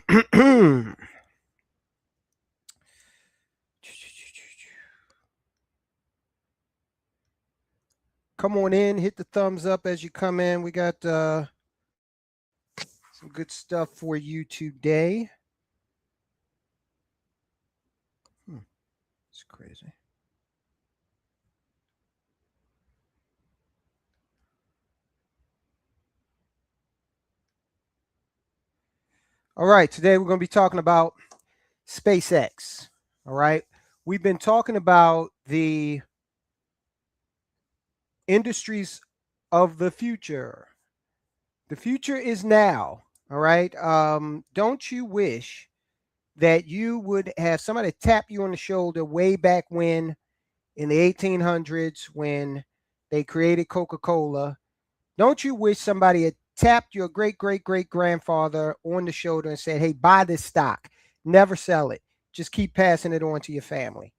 Come on in, hit the thumbs up as you come in. We got some good stuff for you today. It's crazy. All right, today we're going to be talking about SpaceX. All right, we've been talking about the industries of the future. The future is now. All right. Don't you wish that you would have somebody tap you on the shoulder way back when in the 1800s when they created Coca-Cola? Don't you wish somebody had tapped your great great great grandfather on the shoulder and said, hey, buy this stock, never sell it, just keep passing it on to your family?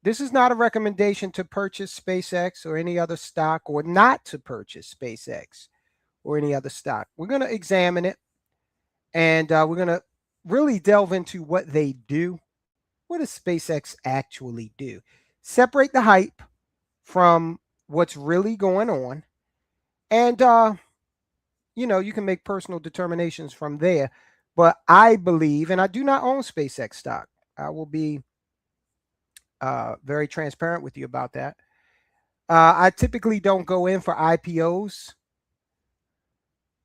This is not a recommendation to purchase SpaceX or any other stock, or not to purchase SpaceX or any other stock. We're going to examine it, and we're going to really delve into what they do. What does SpaceX actually do? Separate the hype from what's really going on, and you can make personal determinations from there. But I believe, and I do not own SpaceX stock. I will be very transparent with you about that. I typically don't go in for IPOs.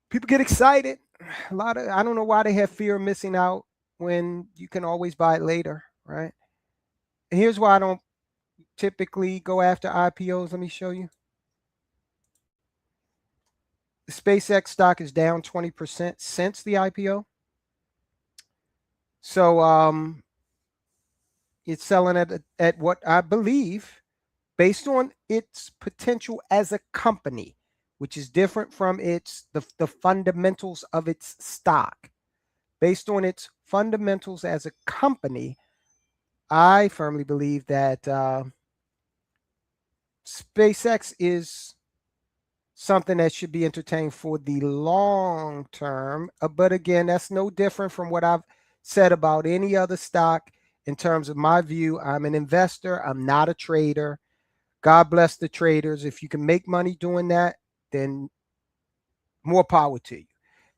People get excited. I don't know why they have fear of missing out when you can always buy it later, right? And here's why I don't typically go after IPOs. Let me show you. The SpaceX stock is down 20% since the IPO. So it's selling at what I believe, based on its potential as a company, which is different from the fundamentals of its stock. Based on its fundamentals as a company, I firmly believe that SpaceX is something that should be entertained for the long term. But again, that's no different from what I've said about any other stock in terms of my view. I'm an investor. I'm not a trader. God bless the traders. If you can make money doing that, then more power to you.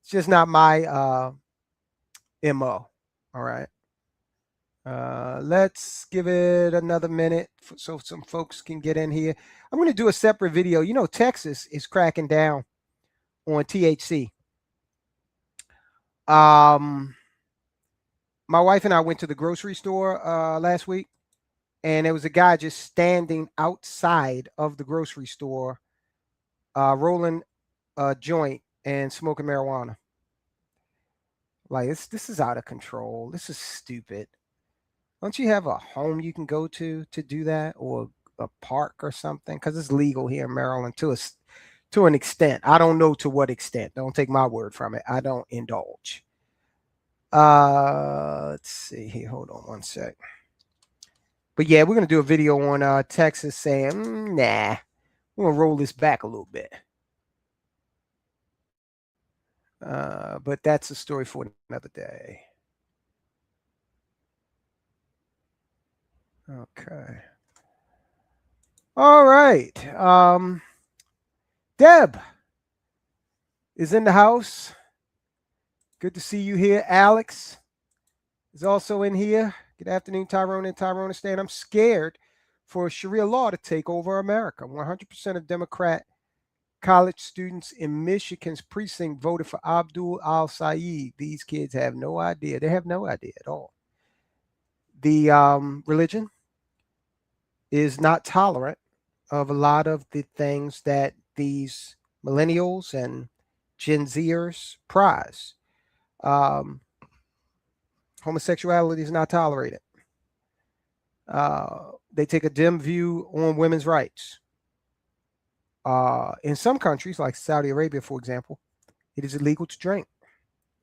It's just not my MO. All right. Let's give it another minute so some folks can get in here. I'm going to do a separate video. Texas is cracking down on THC. My wife and I went to the grocery store last week, and there was a guy just standing outside of the grocery store, rolling a joint and smoking marijuana. Like, this is out of control. This is stupid. Don't you have a home you can go to do that, or a park or something? Because it's legal here in Maryland to an extent. I don't know to what extent. Don't take my word from it. I don't indulge. Let's see here. Hold on one sec. But yeah, we're gonna do a video on Texas saying, nah, we're gonna roll this back a little bit. But that's a story for another day. Okay. All right. Deb is in the house. Good to see you here. Alex is also in here. Good afternoon, Tyrone and Tyrone Stan. I'm scared for Sharia law to take over America. 100% of Democrat college students in Michigan's precinct voted for Abdul al-Saeed. These kids have no idea. They have no idea at all. The religion is not tolerant of a lot of the things that these millennials and Gen Zers prize. Homosexuality is not tolerated. They take a dim view on women's rights. In some countries, like Saudi Arabia, for example, it is illegal to drink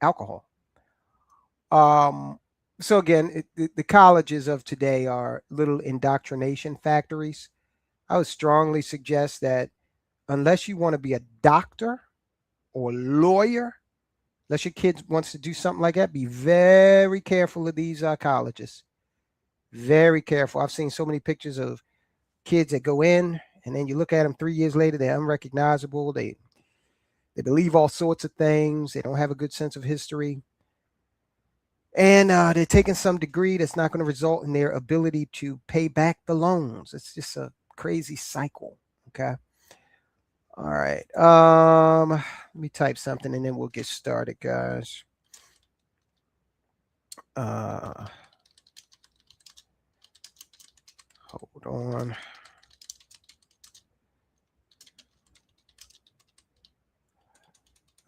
alcohol. So again, the colleges of today are little indoctrination factories. I would strongly suggest that unless you want to be a doctor or lawyer Unless your kid wants to do something like that, be very careful of these colleges. Very careful. I've seen so many pictures of kids that go in, and then you look at them 3 years later, they're unrecognizable. They believe all sorts of things. They don't have a good sense of history. And they're taking some degree that's not going to result in their ability to pay back the loans. It's just a crazy cycle. Okay. All right. Let me type something and then we'll get started, guys. Hold on.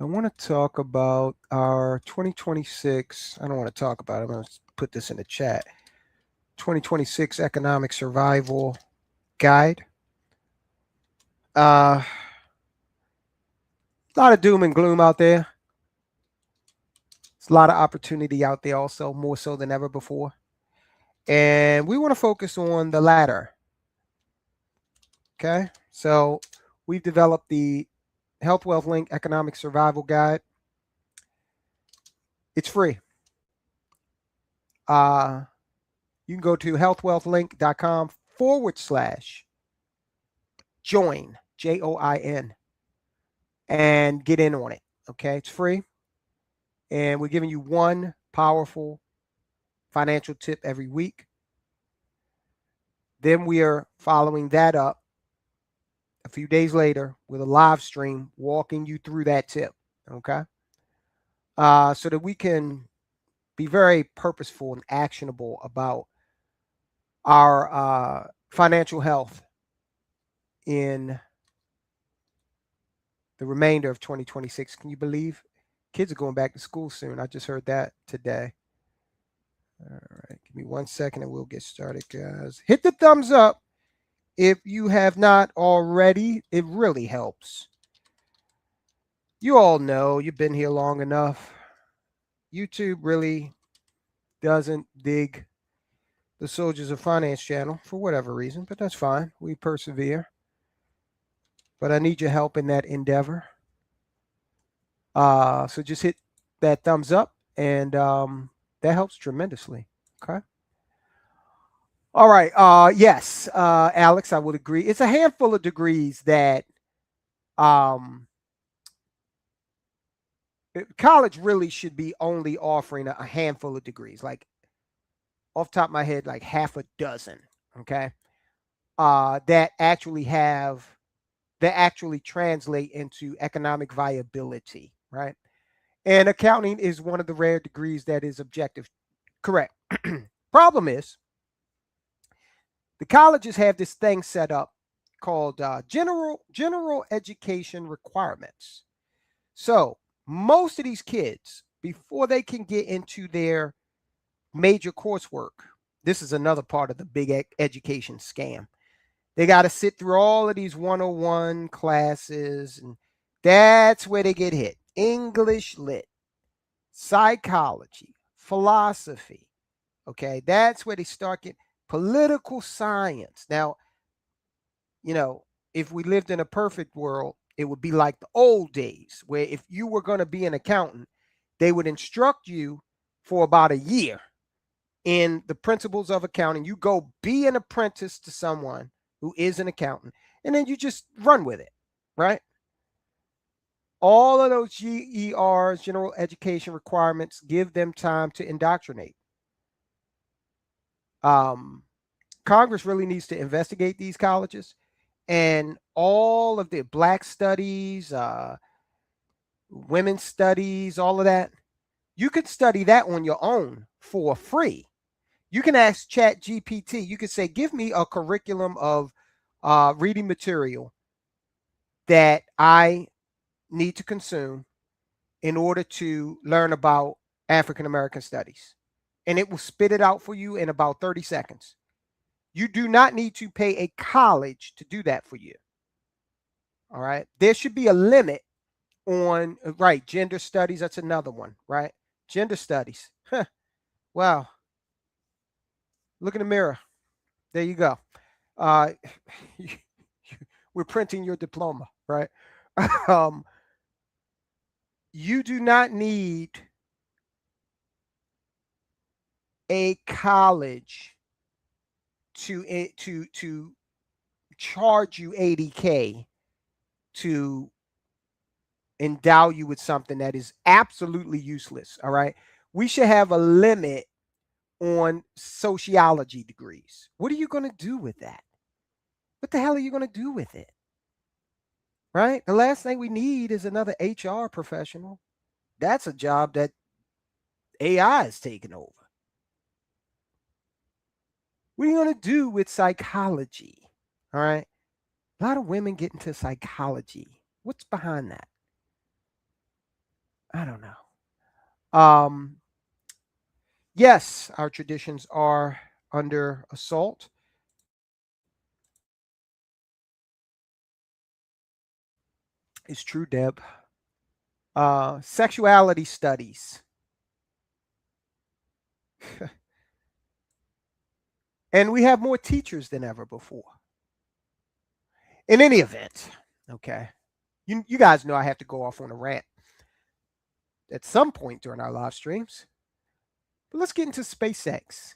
I want to talk about our 2026. I don't want to talk about it. I'm going to put this in the chat. 2026 Economic Survival Guide. A lot of doom and gloom out there. There's a lot of opportunity out there also, more so than ever before. And we want to focus on the latter. Okay. So we've developed the Health Wealth Link Economic Survival Guide. It's free. You can go to healthwealthlink.com/join, JOIN, and get in on it. Okay. It's free. And we're giving you one powerful financial tip every week. Then we are following that up a few days later with a live stream walking you through that tip. Okay. So that we can be very purposeful and actionable about our financial health in the remainder of 2026. Can you believe kids are going back to school soon? I just heard that today. All right, give me 1 second and we'll get started, guys. Hit the thumbs up if you have not already. It really helps. You all know, you've been here long enough. YouTube really doesn't dig the Soldiers of Finance channel for whatever reason, but that's fine. We persevere. But I need your help in that endeavor. So just hit that thumbs up, and that helps tremendously. Okay. All right. Yes, Alex, I would agree. It's a handful of degrees that college really should be only offering a handful of degrees. Like off the top of my head, like half a dozen. Okay. That actually translate into economic viability, right? And accounting is one of the rare degrees that is objective. Correct. Problem is, the colleges have this thing set up called general education requirements. So most of these kids, before they can get into their major coursework, this is another part of the big education scam. They got to sit through all of these 101 classes, and that's where they get hit. English lit, psychology, philosophy. Okay, that's where they start getting political science. Now, if we lived in a perfect world, it would be like the old days where if you were going to be an accountant, they would instruct you for about a year in the principles of accounting. You go be an apprentice to someone who is an accountant, and then you just run with it, right? All of those GERs, general education requirements, give them time to indoctrinate. Congress really needs to investigate these colleges and all of the Black studies, women's studies, all of that. You could study that on your own for free. You can ask Chat GPT. You could say, give me a curriculum of reading material that I need to consume in order to learn about African American studies. And it will spit it out for you in about 30 seconds. You do not need to pay a college to do that for you. All right. There should be a limit on, right, gender studies. That's another one, right? Gender studies. Huh. Wow. Look in the mirror. There you go. We're printing your diploma, right? You do not need a college to charge you 80K to endow you with something that is absolutely useless. All right. We should have a limit on sociology degrees. What are you going to do with that? What the hell are you going to do with it? Right? The last thing we need is another HR professional. That's a job that AI is taking over. What are you going to do with psychology? All right. A lot of women get into psychology. What's behind that? I don't know. Yes, our traditions are under assault. It's true, Deb. Sexuality studies. And we have more teachers than ever before. In any event, okay, you guys know I have to go off on a rant at some point during our live streams. But let's get into SpaceX.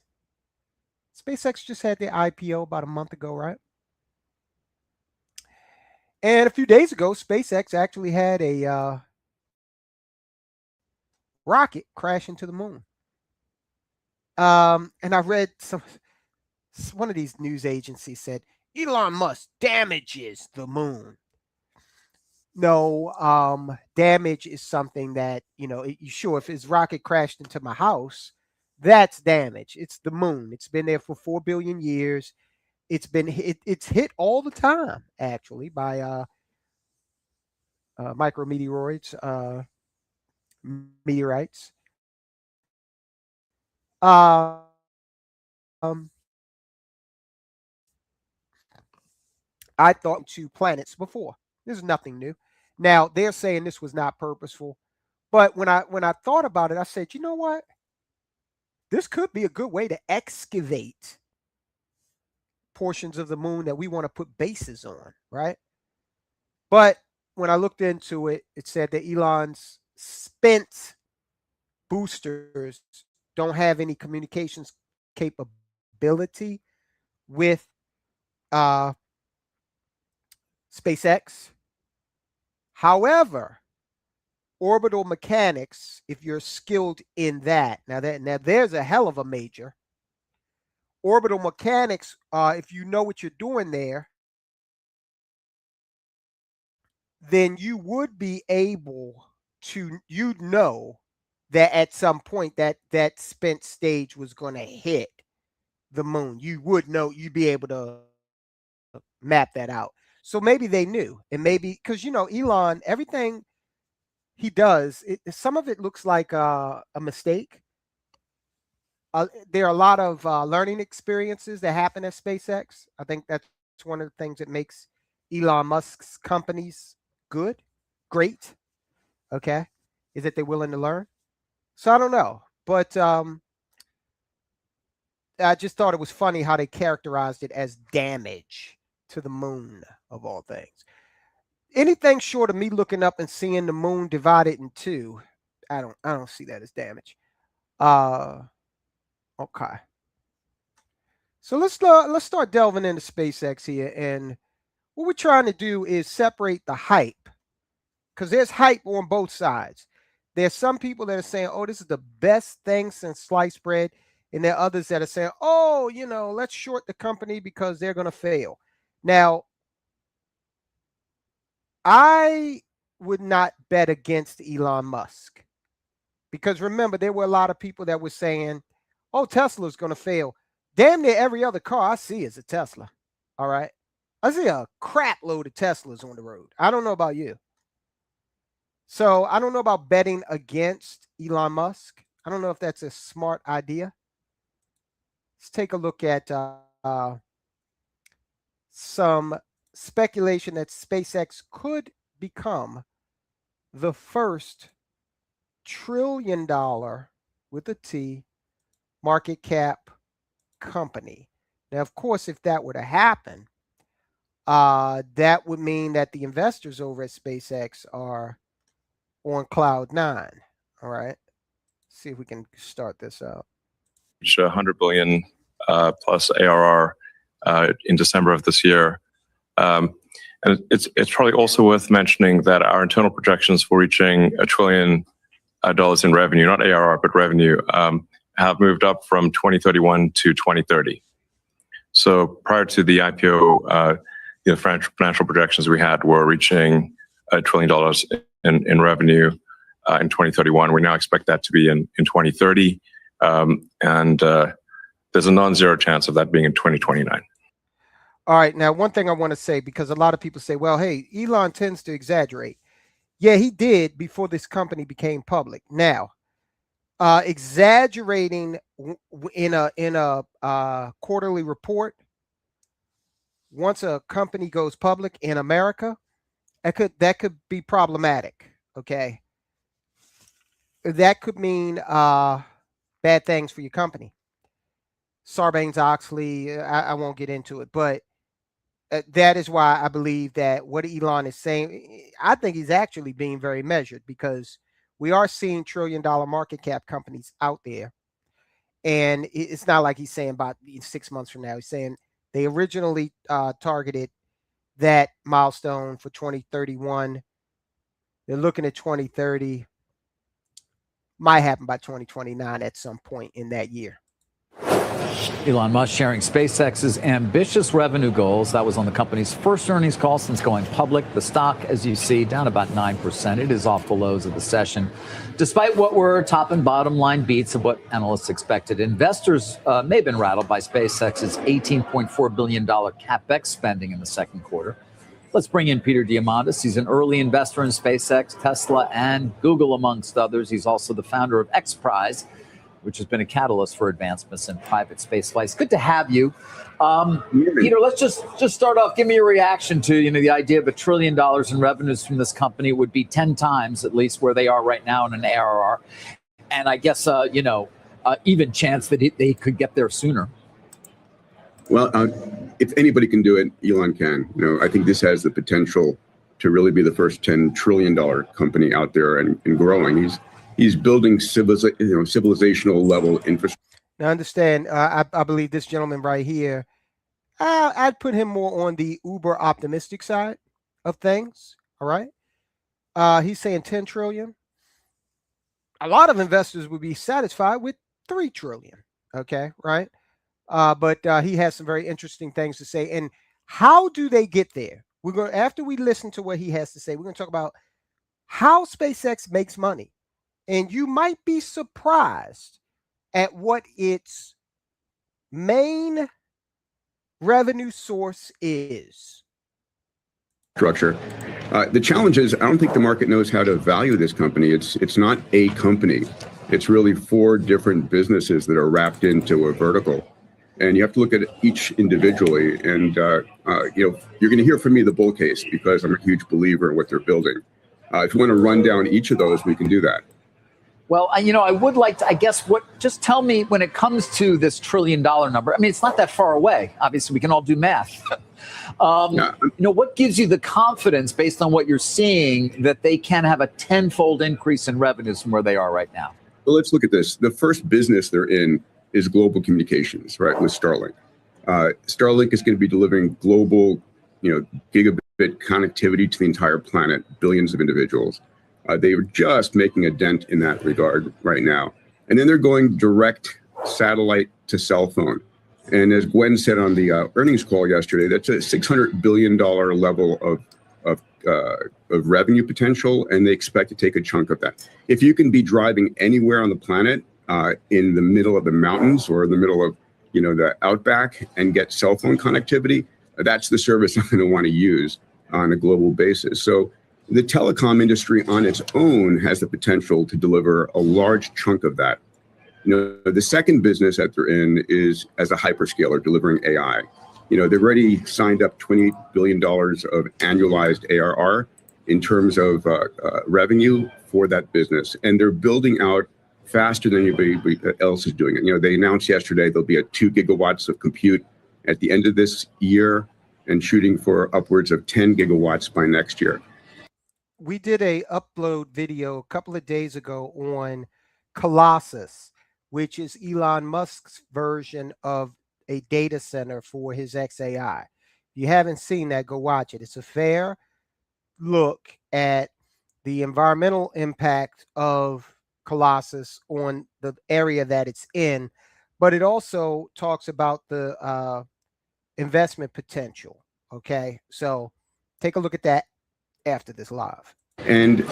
SpaceX just had their IPO about a month ago, right? And a few days ago, SpaceX actually had a rocket crash into the moon. And I read one of these news agencies said Elon Musk damages the moon. No, damage is something that you sure if his rocket crashed into my house, that's damage. It's the moon. It's been there for 4 billion years. It's hit all the time actually by micrometeoroids, meteorites. Um, I thought to planets before. This is nothing new. Now they're saying this was not purposeful, but when I thought about it, I said, you know what? This could be a good way to excavate portions of the moon that we want to put bases on, right? But when I looked into it, it said that Elon's spent boosters don't have any communications capability with uh, SpaceX. However, orbital mechanics, if you're skilled in that, now there's a hell of a major. Orbital mechanics, if you know what you're doing there, then you would be able to, you'd know that at some point that spent stage was going to hit the moon. You would know, you'd be able to map that out. So maybe they knew, and maybe because Elon, everything he does, some of it looks like a mistake. There are a lot of learning experiences that happen at SpaceX. I think that's one of the things that makes Elon Musk's companies good, great. Okay, is that they're willing to learn. So I don't know, but I just thought it was funny how they characterized it as damage to the moon of all things. Anything short of me looking up and seeing the moon divided in two, I don't see that as damage. Uh, okay. So let's start delving into SpaceX here, and what we're trying to do is separate the hype because there's hype on both sides. There's some people that are saying, "Oh, this is the best thing since sliced bread," and there are others that are saying, "Oh, let's short the company because they're going to fail." Now, I would not bet against Elon Musk because remember, there were a lot of people that were saying, "Oh, Tesla's going to fail." Damn near every other car I see is a Tesla. All right. I see a crap load of Teslas on the road. I don't know about you. So I don't know about betting against Elon Musk. I don't know if that's a smart idea. Let's take a look at some speculation that SpaceX could become the first $1 trillion with a T market cap company. Now, of course, if that were to happen, that would mean that the investors over at SpaceX are on cloud nine. All right. See if we can start this out. Reach 100 billion plus ARR in December of this year. And it's probably also worth mentioning that our internal projections for reaching $1 trillion in revenue, not ARR, but revenue, have moved up from 2031 to 2030. So prior to the IPO, financial projections we had were reaching $1 trillion in revenue in 2031. We now expect that to be in 2030. And there's a non-zero chance of that being in 2029. All right. Now, one thing I want to say, because a lot of people say, well, hey, Elon tends to exaggerate. Yeah, he did before this company became public. Now, exaggerating in a quarterly report, once a company goes public in America, that could be problematic. Okay, that could mean bad things for your company. Sarbanes-Oxley, I won't get into it, but that is why I believe that what Elon is saying, I think he's actually being very measured, because we are seeing trillion-dollar market cap companies out there. And it's not like he's saying about 6 months from now. He's saying they originally targeted that milestone for 2031. They're looking at 2030. Might happen by 2029 at some point in that year. Elon Musk sharing SpaceX's ambitious revenue goals. That was on the company's first earnings call since going public. The stock, as you see, down about 9%. It is off the lows of the session. Despite what were top and bottom line beats of what analysts expected, investors may have been rattled by SpaceX's $18.4 billion Capex spending in the second quarter. Let's bring in Peter Diamandis. He's an early investor in SpaceX, Tesla, and Google, amongst others. He's also the founder of X Prize, which has been a catalyst for advancements in private space flights. Good to have you. Peter, let's just start off. Give me your reaction to the idea of $1 trillion in revenues from this company. It would be 10 times at least where they are right now in an ARR. And I guess, even chance that they could get there sooner. Well, if anybody can do it, Elon can. I think this has the potential to really be the first $10 trillion company out there and growing. He's building civilizational level infrastructure. Now, understand, I believe this gentleman right here, I'd put him more on the uber optimistic side of things. All right. He's saying 10 trillion. A lot of investors would be satisfied with 3 trillion. Okay. Right. But he has some very interesting things to say. And how do they get there? After we listen to what he has to say, we're going to talk about how SpaceX makes money. And you might be surprised at what its main revenue source is. Structure. The challenge is, I don't think the market knows how to value this company. It's not a company. It's really 4 different businesses that are wrapped into a vertical. And you have to look at each individually. And, you're going to hear from me the bull case, because I'm a huge believer in what they're building. If you want to run down each of those, we can do that. Well, I would like to, just tell me when it comes to this $1 trillion number. I mean, it's not that far away. Obviously, we can all do math. What gives you the confidence, based on what you're seeing, that they can have a 10-fold increase in revenues from where they are right now? Well, let's look at this. The first business they're in is global communications, right, with Starlink. Starlink is going to be delivering global, gigabit connectivity to the entire planet, billions of individuals. They were just making a dent in that regard right now. And then they're going direct satellite to cell phone. And as Gwen said on the earnings call yesterday, that's a $600 billion level of revenue potential, and they expect to take a chunk of that. If you can be driving anywhere on the planet, in the middle of the mountains or in the middle of the outback, and get cell phone connectivity, that's the service I'm going to want to use on a global basis. So the telecom industry on its own has the potential to deliver a large chunk of that. The second business that they're in is as a hyperscaler delivering AI. They've already signed up $28 billion of annualized ARR in terms of revenue for that business. And they're building out faster than anybody else is doing it. They announced yesterday there'll be 2 gigawatts of compute at the end of this year, and shooting for upwards of 10 gigawatts by next year. we did a upload video a couple of days ago on Colossus, which is Elon Musk's version of a data center for his XAI. If you haven't seen that, go watch it. It's a fair look at the environmental impact of Colossus on the area that it's in, but it also talks about the investment potential. Okay, so take a look at that after this live. And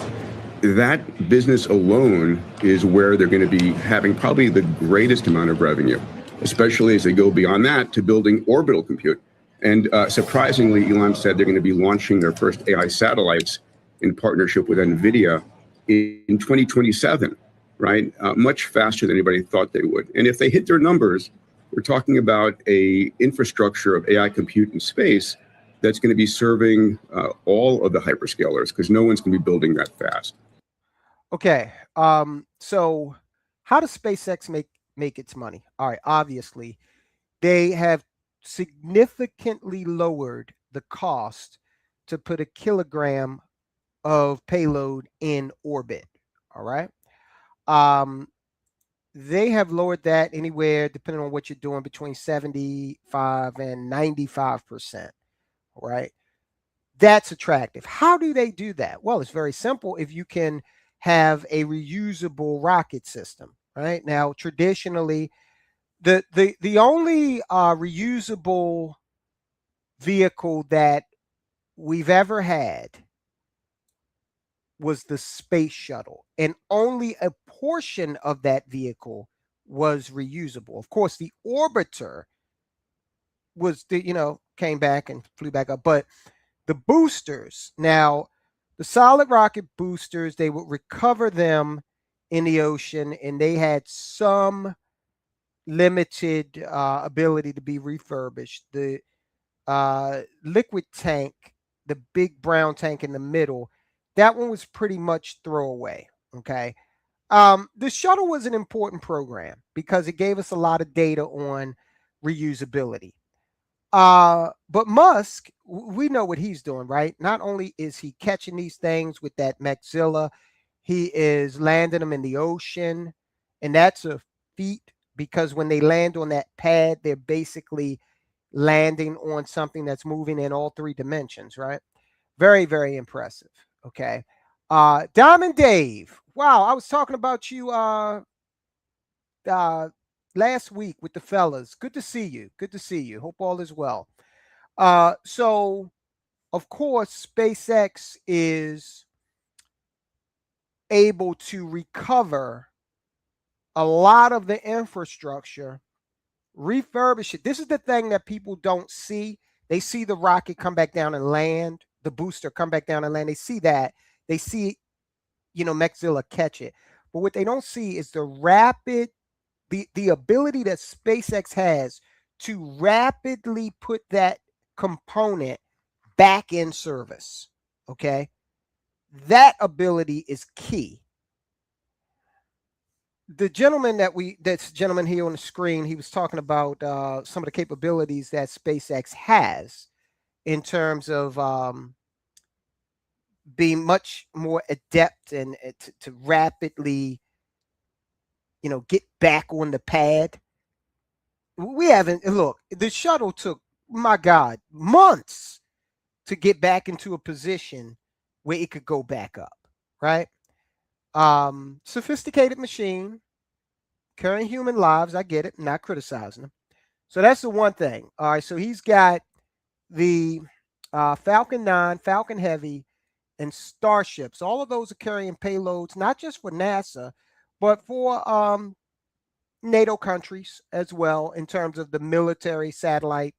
that business alone is where they're going to be having probably the greatest amount of revenue, especially as they go beyond that to building orbital compute. And surprisingly, Elon said they're going to be launching their first AI satellites in partnership with NVIDIA in 2027, right? Much faster than anybody thought they would. And if they hit their numbers, we're talking about a infrastructure of AI compute in space that's going to be serving all of the hyperscalers, because no one's going to be building that fast. Okay, so how does SpaceX make its money? All right, obviously, they have significantly lowered the cost to put a kilogram of payload in orbit. All right. They have lowered that anywhere, depending on what you're doing, between 75 and 95%. All right. That's attractive. How do they do that? Well, it's very simple. If you can have a reusable rocket system, right? Now, traditionally, the only reusable vehicle that we've ever had was the space shuttle, and only a portion of that vehicle was reusable. Of course, the orbiter was came back and flew back up, but the boosters, now the solid rocket boosters, they would recover them in the ocean, and they had some limited ability to be refurbished. The liquid tank, the big brown tank in the middle, that one was pretty much throwaway. Okay. The shuttle was an important program because it gave us a lot of data on reusability. But Musk, we know what he's doing, right? Not only is he catching these things with that Maxilla, he is landing them in the ocean. And that's a feat, because when they land on that pad, they're basically landing on something that's moving in all three dimensions, right? Very, very impressive. Okay. Diamond Dave. Wow, I was talking about you last week with the fellas. Good to see you. Good to see you. Hope all is well. So of course, SpaceX is able to recover a lot of the infrastructure, refurbish it. This is the thing that people don't see. They see the rocket come back down and land, the booster come back down and land. They see that. They see, Maxilla catch it. But what they don't see is the ability that SpaceX has to rapidly put that component back in service. Okay. That ability is key. The gentleman that's gentleman here on the screen, he was talking about some of the capabilities that SpaceX has in terms of being much more adept and to rapidly, get back on the pad. We haven't, look, the shuttle took, my God, months to get back into a position where it could go back up, right? Sophisticated machine, carrying human lives. I get it, not criticizing them. So that's the one thing. All right, so he's got the Falcon 9, Falcon Heavy, and Starships. All of those are carrying payloads, not just for NASA, but for NATO countries as well, in terms of the military satellite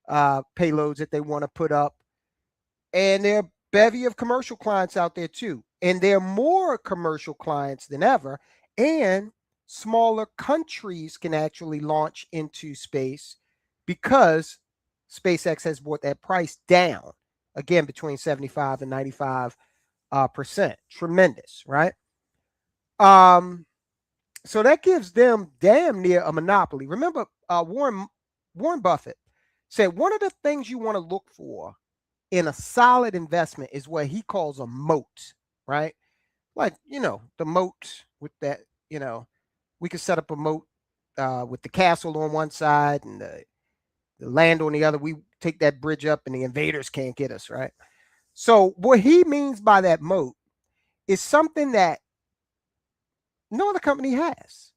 payloads that they want to put up. And there are a bevy of commercial clients out there too. And there are more commercial clients than ever. And smaller countries can actually launch into space because SpaceX has brought that price down, again, between 75 and 95%. Tremendous, right? So that gives them damn near a monopoly. Remember, Warren Buffett said one of the things you want to look for in a solid investment is what he calls a moat, right? Like, the moat with that, we could set up a moat with the castle on one side and the land on the other. We take that bridge up and the invaders can't get us, right? So what he means by that moat is something that no other company has.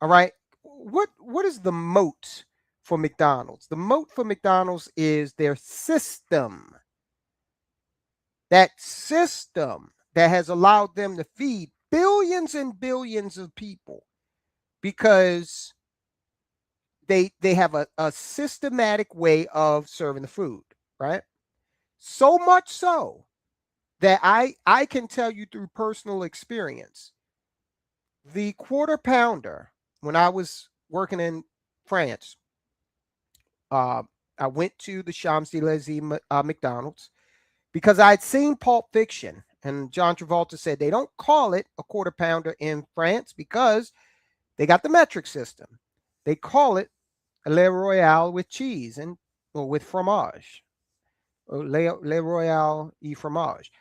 All right. What is the moat for McDonald's? The moat for McDonald's is their system. That system that has allowed them to feed billions and billions of people because they have a systematic way of serving the food, right? So much so that I can tell you through personal experience, the quarter pounder, when I was working in France, I went to the Champs-Élysées McDonald's because I'd seen Pulp Fiction, and John Travolta said they don't call it a quarter pounder in France because they got the metric system. They call it a Le Royale with cheese or with fromage, or Le Royale et fromage.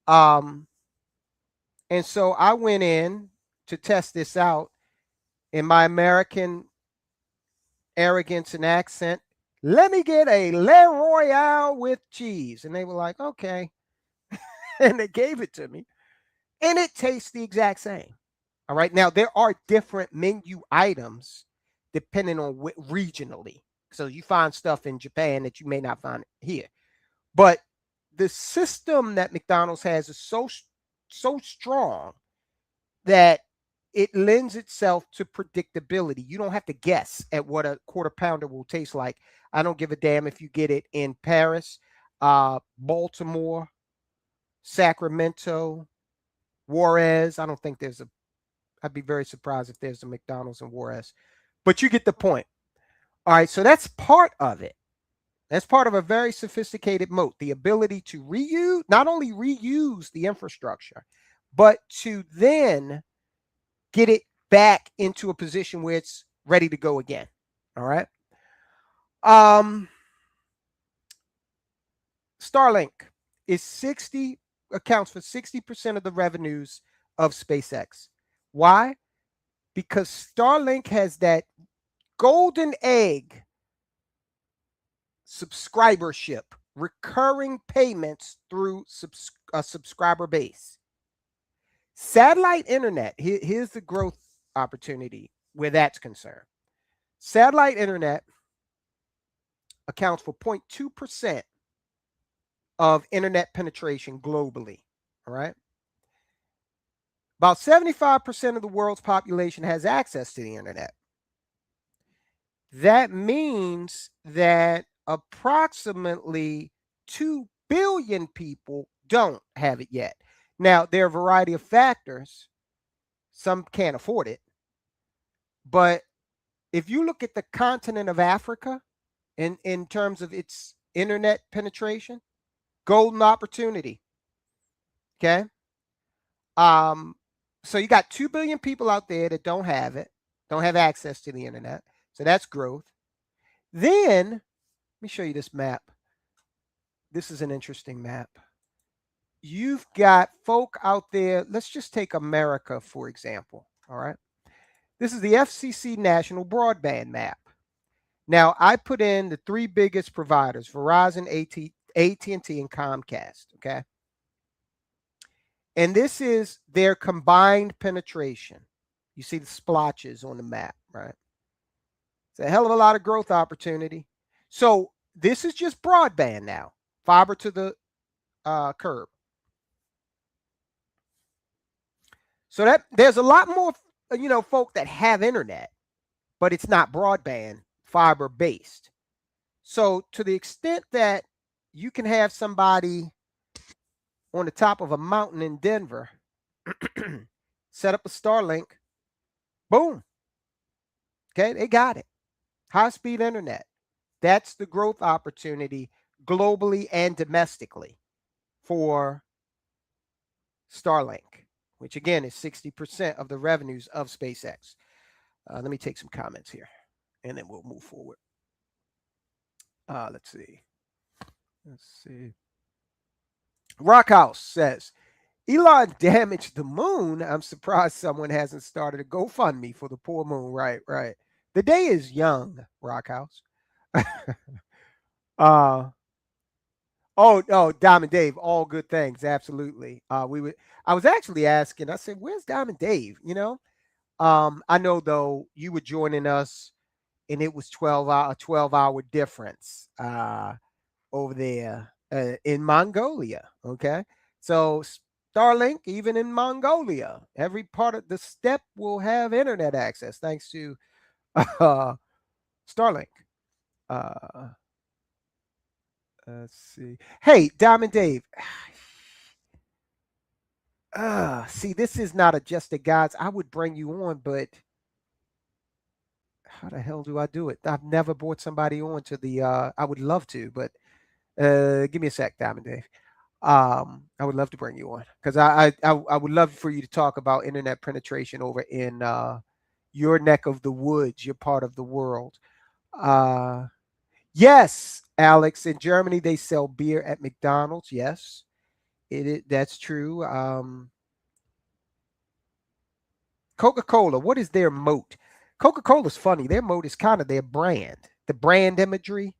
And so I went in to test this out in my American arrogance and accent. Let me get a Le Royale with cheese. And they were like, okay. And they gave it to me. And it tastes the exact same. All right. Now, there are different menu items depending on regionally. So you find stuff in Japan that you may not find here. But the system that McDonald's has is so strong that it lends itself to predictability. You don't have to guess at what a quarter pounder will taste like. I don't give a damn if you get it in Paris, Baltimore, Sacramento, Juarez. I don't think I'd be very surprised if there's a McDonald's in Juarez. But you get the point. All right, so that's part of it. That's part of a very sophisticated moat, the ability to not only reuse the infrastructure, but to then get it back into a position where it's ready to go again. All right. Starlink accounts for 60% of the revenues of SpaceX. Why? Because Starlink has that golden egg subscribership, recurring payments through a subscriber base. Satellite internet, here's the growth opportunity where that's concerned. Satellite internet accounts for 0.2% of internet penetration globally. All right. About 75% of the world's population has access to the internet. That means that approximately 2 billion people don't have it yet. Now, there are a variety of factors. Some can't afford it. But if you look at the continent of Africa in terms of its internet penetration, golden opportunity. Okay. So you got 2 billion people out there that don't have it, don't have access to the internet. So that's growth. Then, let me show you this map. This is an interesting map. You've got folk out there. Let's just take America, for example. All right. This is the FCC National Broadband Map. Now, I put in the 3 biggest providers, Verizon, AT&T, and Comcast. Okay. And this is their combined penetration. You see the splotches on the map, right? It's a hell of a lot of growth opportunity. So this is just broadband now, fiber to the curb. So that there's a lot more, folk that have internet, but it's not broadband, fiber based. So to the extent that you can have somebody on the top of a mountain in Denver, set up a Starlink, boom. Okay, they got it. High-speed internet. That's the growth opportunity globally and domestically for Starlink, which again is 60% of the revenues of SpaceX. Let me take some comments here, and then we'll move forward. Let's see. Rockhouse says, Elon damaged the moon. I'm surprised someone hasn't started a GoFundMe for the poor moon. Right, right. The day is young, Rockhouse. uh oh no, Diamond Dave, all good things, absolutely. I was actually asking, I said, where's Diamond Dave? I know though you were joining us and it was 12-hour difference over there in Mongolia. Okay. So Starlink, even in Mongolia, every part of the step will have internet access thanks to Starlink. Uh, let's see. Hey, Diamond Dave. See, this is not a just a guys. I would bring you on, but how the hell do I do it? I've never brought somebody on to the I would love to, but give me a sec, Diamond Dave. I would love to bring you on because I would love for you to talk about internet penetration over in your neck of the woods, your part of the world. Uh, yes, Alex, in Germany they sell beer at McDonald's. Yes, that's true. Coca-Cola, what is their moat? Coca-Cola's funny. Their moat is kind of their brand, the brand imagery.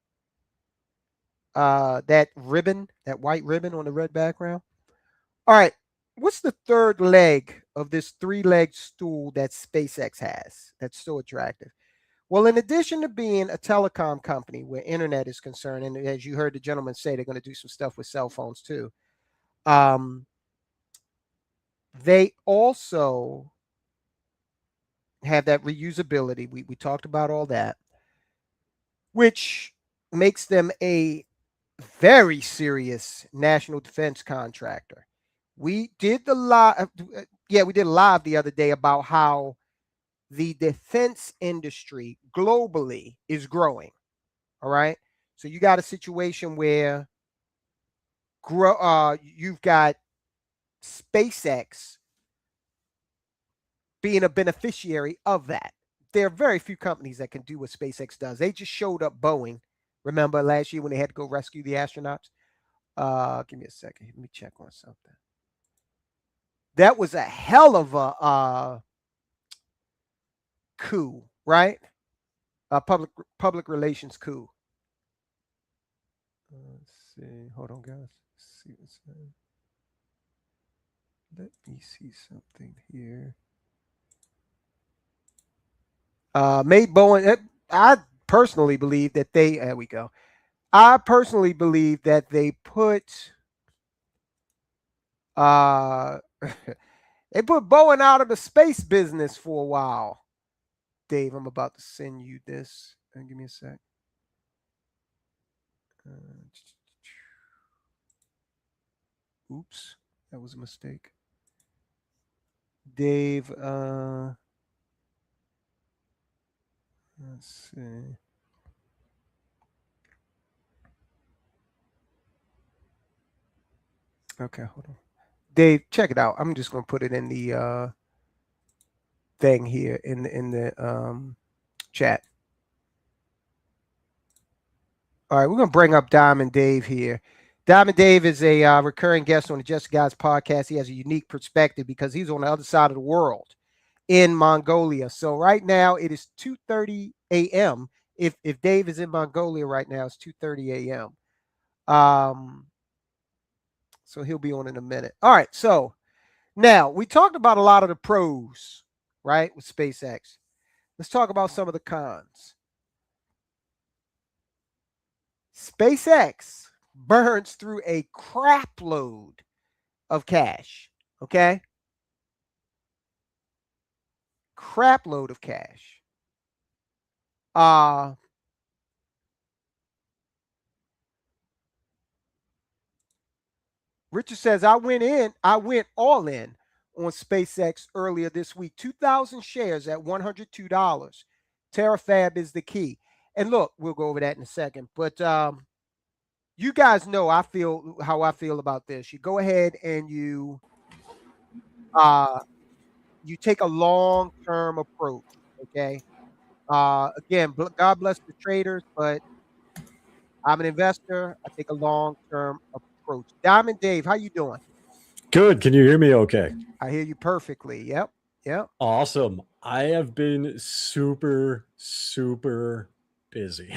That ribbon, that white ribbon on the red background. All right. What's the third leg of this three-legged stool that SpaceX has that's so attractive? Well, in addition to being a telecom company where internet is concerned, and as you heard the gentleman say, they're going to do some stuff with cell phones too. They also have that reusability. We talked about all that, which makes them a very serious national defense contractor. We did the live, yeah, we did a live the other day about how the defense industry globally is growing. All right, so you got a situation where you've got SpaceX being a beneficiary of that. There are very few companies that can do what SpaceX does. They just showed up Boeing. Remember last year when they had to go rescue the astronauts? Give me a second. Let me check on something. That was a hell of a coup, right? A public relations coup. Let's see. Hold on, guys. Let's see what's that. Let me see something here. Made Boeing. I personally believe that they. There we go. I personally believe that they put. They put Boeing out of the space business for a while. Dave, I'm about to send you this. Give me a sec. Oops, that was a mistake. Dave, let's see. Okay, hold on. Dave, check it out. I'm just gonna put it in the thing here in the chat. All right, we're gonna bring up Diamond Dave here. Diamond Dave is a recurring guest on the Just Guys podcast. He has a unique perspective because he's on the other side of the world in Mongolia. So right now it is 2:30 a.m. If Dave is in Mongolia right now, it's 2:30 a.m. So he'll be on in a minute. All right, so now we talked about a lot of the pros, right, with SpaceX. Let's talk about some of the cons. SpaceX burns through a crap load of cash. Okay. Crap load of cash. Richard says, I went all in on SpaceX earlier this week. 2,000 shares at $102. Terafab is the key. And look, we'll go over that in a second. But you guys know how I feel about this. You go ahead and you take a long-term approach. Okay. Again, God bless the traders, but I'm an investor. I take a long-term approach. approach. Diamond Dave, how you doing? Good. Can you hear me okay? I hear you perfectly. Yep. Yep. Awesome. I have been super, super busy.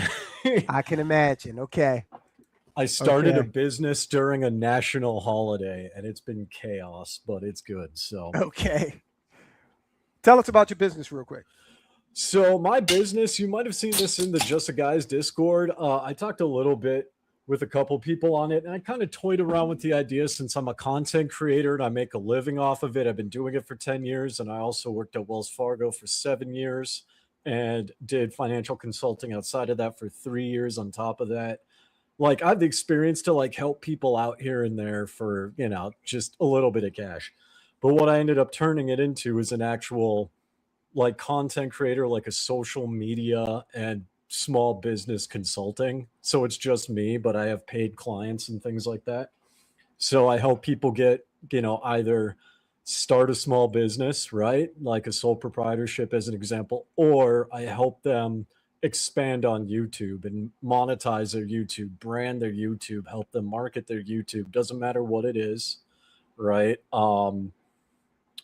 I can imagine. Okay. I started a Okay. business during a national holiday and it's been chaos, but it's good. Okay. Tell us about your business real quick. So my business, you might have seen this in the Just a Guys Discord. I talked a little bit with a couple people on it, and I kind of toyed around with the idea since I'm a content creator and I make a living off of it. I've been doing it for 10 years, and I also worked at Wells Fargo for 7 years and did financial consulting outside of that for 3 years on top of that. Like, I have the experience to like help people out here and there for, just a little bit of cash. But what I ended up turning it into is an actual like content creator, like a social media and small business consulting. So it's just me, but I have paid clients and things like that. So I help people get, either start a small business, right? Like a sole proprietorship as an example, or I help them expand on YouTube and monetize their YouTube, brand their YouTube, help them market their YouTube. Doesn't matter what it is, right?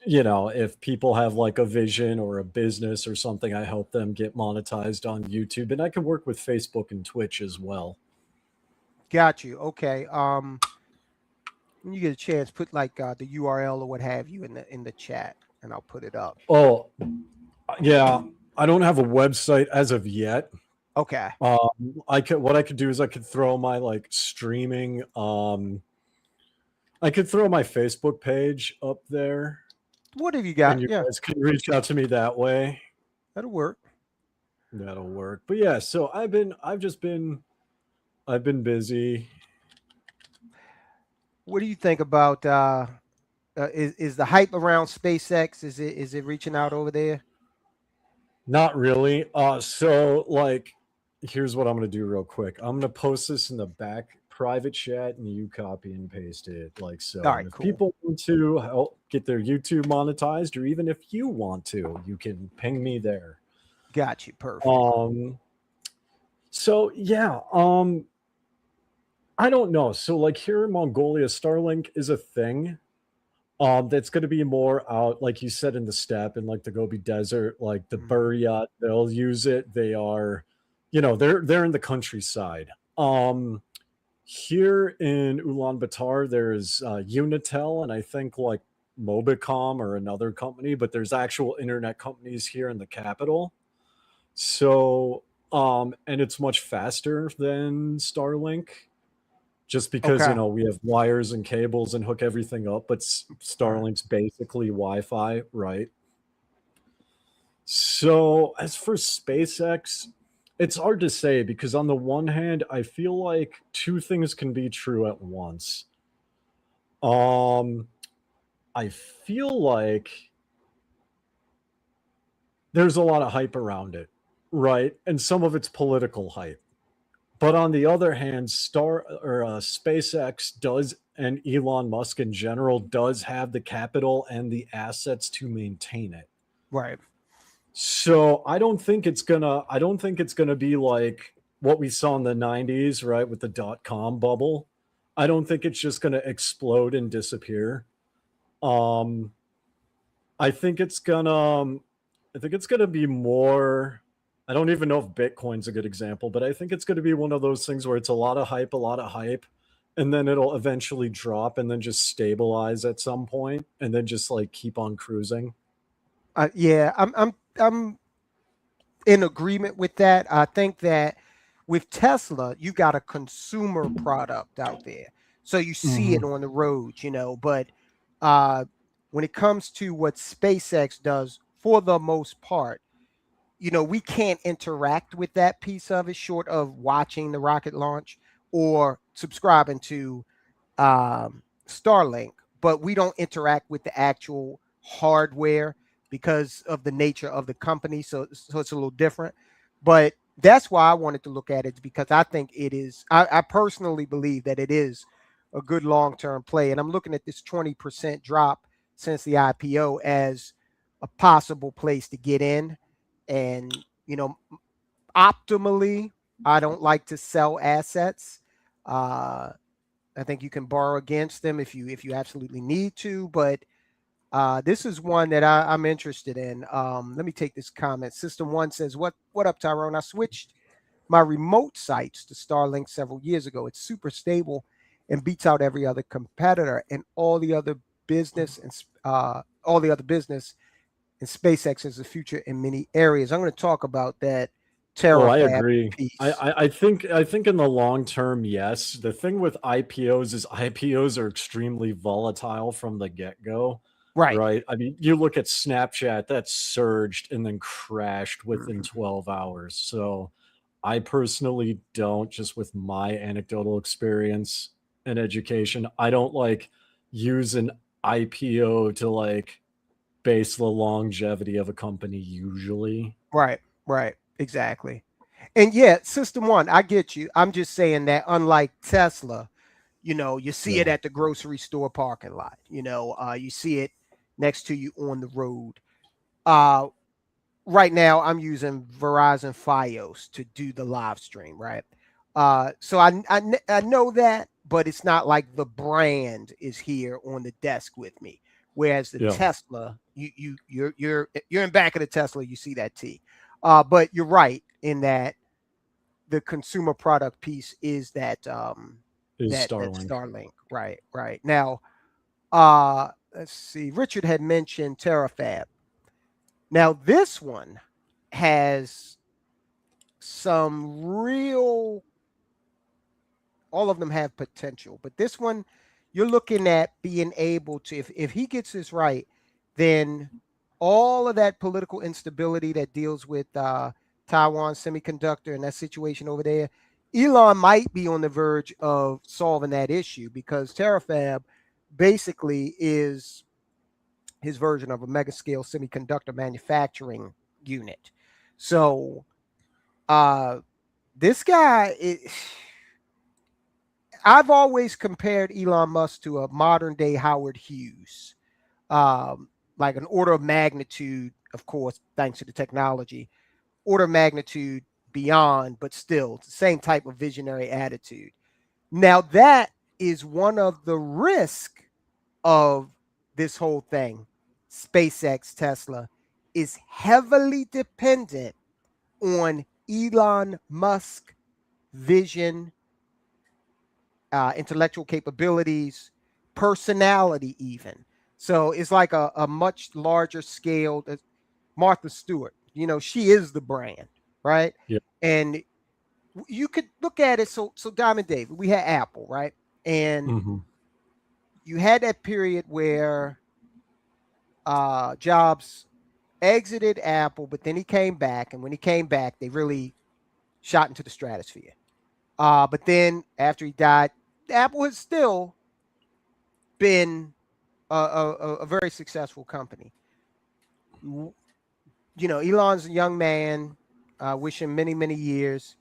If people have like a vision or a business or something, I help them get monetized on YouTube, and I can work with Facebook and Twitch as well. Got you. Okay. When you get a chance, put like the URL or what have you in the chat, and I'll put it up. Oh, yeah. I don't have a website as of yet. Okay. What I could do is I could throw my like streaming. I could throw my Facebook page up there. What have you got? And you guys can reach out to me that way. That'll work. That'll work. But yeah, so I've been busy. What do you think about is the hype around SpaceX? Is it reaching out over there? Not really. So like, here's what I'm gonna do real quick. I'm gonna post this in the back private chat, and you copy and paste it like so. All right, if cool. people want to help get their YouTube monetized, or even if you want to, you can ping me there. Got you. Perfect. So yeah, I don't know. So like here in Mongolia, Starlink is a thing. That's going to be more out, like you said, in the steppe and like the Gobi Desert, like the Buryat. They'll use it. They are, they're in the countryside. Here in Ulaanbaatar, there's Unitel, and I think like Mobicom or another company, but there's actual internet companies here in the capital. So, and it's much faster than Starlink. Just because, we have wires and cables and hook everything up, but Starlink's basically Wi-Fi, right? So as for SpaceX, it's hard to say because on the one hand, I feel like two things can be true at once. I feel like there's a lot of hype around it, right? And some of it's political hype. But on the other hand, SpaceX does, and Elon Musk in general does have the capital and the assets to maintain it. Right. So I don't think it's gonna be like what we saw in the 90s, right, with the .com bubble. I don't think it's just gonna explode and disappear. I think it's gonna be more. I don't even know if Bitcoin's a good example, but I think it's going to be one of those things where it's a lot of hype, and then it'll eventually drop and then just stabilize at some point and then just like keep on cruising. Yeah, I'm in agreement with that. I think that with Tesla, you got a consumer product out there. So you see it on the road, but when it comes to what SpaceX does, for the most part, we can't interact with that piece of it short of watching the rocket launch or subscribing to Starlink, but we don't interact with the actual hardware because of the nature of the company. So it's a little different, but that's why I wanted to look at it, because I think it is, I personally believe that it is a good long-term play. And I'm looking at this 20% drop since the IPO as a possible place to get in. And, optimally, I don't like to sell assets. I think you can borrow against them if you absolutely need to, but this is one that I'm interested in. Let me take this comment. System One says, "What up, Tyrone? I switched my remote sites to Starlink several years ago. It's super stable and beats out every other competitor and all the other business and SpaceX is the future in many areas." I'm going to talk about that Oh, I terafab agree. piece. I think in the long term, yes. The thing with IPOs is IPOs are extremely volatile from the get go, Right. right? I mean, you look at Snapchat, that surged and then crashed within Mhm. 12 hours. So I personally don't, just with my anecdotal experience and education, I don't like use an IPO to like base the longevity of a company usually. Right. Right. Exactly. And yeah, System One, I get you. I'm just saying that unlike Tesla, you see it Yeah. at the grocery store parking lot. You see it next to you on the road. Uh, right now, I'm using Verizon FiOS to do the live stream. Right. So I know that, but it's not like the brand is here on the desk with me. Whereas the Yeah. Tesla, you're in back of the Tesla, you see that T. But you're right in that the consumer product piece is Is that Starlink. Starlink. Right. Now, let's see. Richard had mentioned Terafab. Now, this one has some real, all of them have potential, but this one you're looking at being able to, if he gets this right, then all of that political instability that deals with Taiwan semiconductor and that situation over there, Elon might be on the verge of solving that issue because Terafab basically is his version of a mega scale semiconductor manufacturing unit. So this guy I've always compared Elon Musk to a modern day Howard Hughes, like an order of magnitude, of course, thanks to the technology, order of magnitude beyond, but still it's the same type of visionary attitude. Now, that is one of the risks of this whole thing. SpaceX, Tesla is heavily dependent on Elon Musk vision, intellectual capabilities, personality, even. So it's like a much larger scale. Martha Stewart, she is the brand, right? Yeah. And you could look at it. So Diamond David, we had Apple, right? And Mhm. you had that period where Jobs exited Apple, but then he came back, and when he came back, they really shot into the stratosphere. But then after he died, Apple has still been a very successful company. Elon's a young man. Wish him many, many years.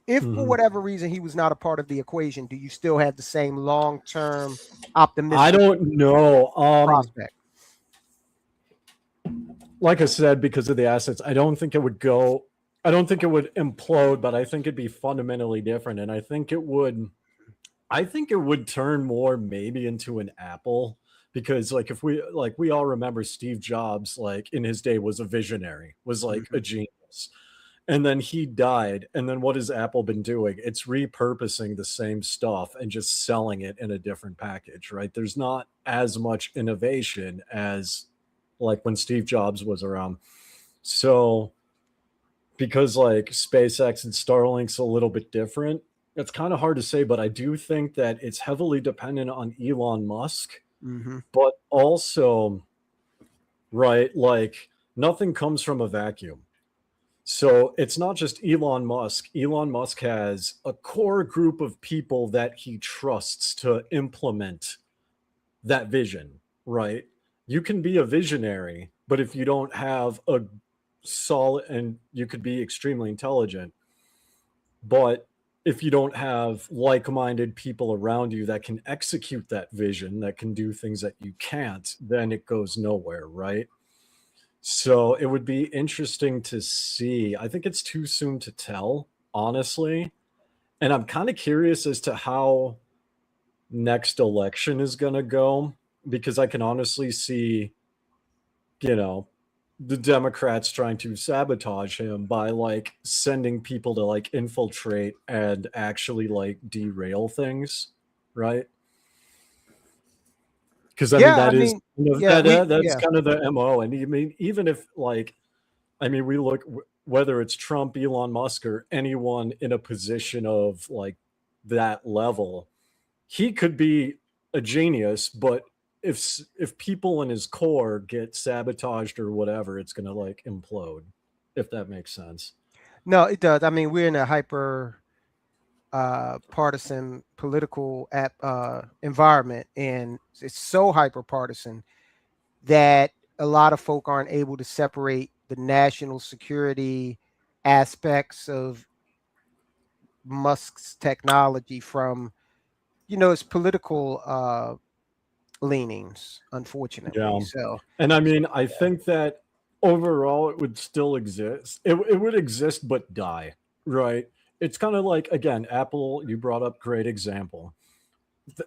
If for Mhm. whatever reason he was not a part of the equation, do you still have the same long-term I optimistic don't know. prospect? Like I said, because of the assets, I don't think it would go. I don't think it would implode, but I think it'd be fundamentally different, and I think it would. I think it would turn more maybe into an Apple because like if we all remember Steve Jobs like in his day was a visionary, was like a Mhm. genius. And then he died. And then what has Apple been doing? It's repurposing the same stuff and just selling it in a different package, right? There's not as much innovation as like when Steve Jobs was around. So because like SpaceX and Starlink's a little bit different, it's kind of hard to say, but I do think that it's heavily dependent on Elon Musk, Mhm. but also, right, like nothing comes from a vacuum. So it's not just Elon Musk. Elon Musk has a core group of people that he trusts to implement that vision, right? You can be a visionary, but if you don't have a solid, and you could be extremely intelligent, but if you don't have like minded people around you that can execute that vision, that can do things that you can't, then it goes nowhere, right? So it would be interesting to see. I think it's too soon to tell, honestly. And I'm kind of curious as to how next election is going to go, because I can honestly see, the Democrats trying to sabotage him by like sending people to like infiltrate and actually like derail things, right? Because I mean Yeah, I that is mean, kind of, yeah, that's kind of the MO. And I mean, even if like, I mean, we look whether it's Trump, Elon Musk, or anyone in a position of like that level, he could be a genius, but if people in his core get sabotaged or whatever, it's gonna like implode, if that makes sense. no, it does. I mean, we're in a hyper partisan political environment, and it's so hyper partisan that a lot of folk aren't able to separate the national security aspects of Musk's technology from, his political leanings, unfortunately. Yeah. So, And I mean, I think that overall it would still exist. It would exist but die, right? It's kind of like, again, Apple, you brought up great example.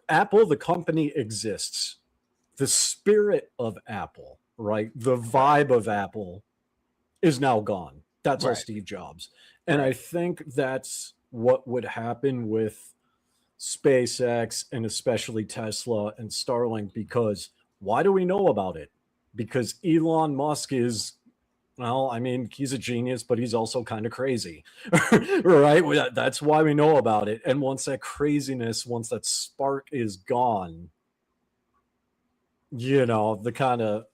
Apple, the company exists. The spirit of Apple, right? The vibe of Apple is now gone. That's all right, Steve Jobs. And I right. think that's what would happen with SpaceX and especially Tesla and Starlink, because why do we know about it? Because Elon Musk is, well, I mean, he's a genius, but he's also kind of crazy, right? That's why we know about it. And once that craziness, once that spark is gone, the kind of,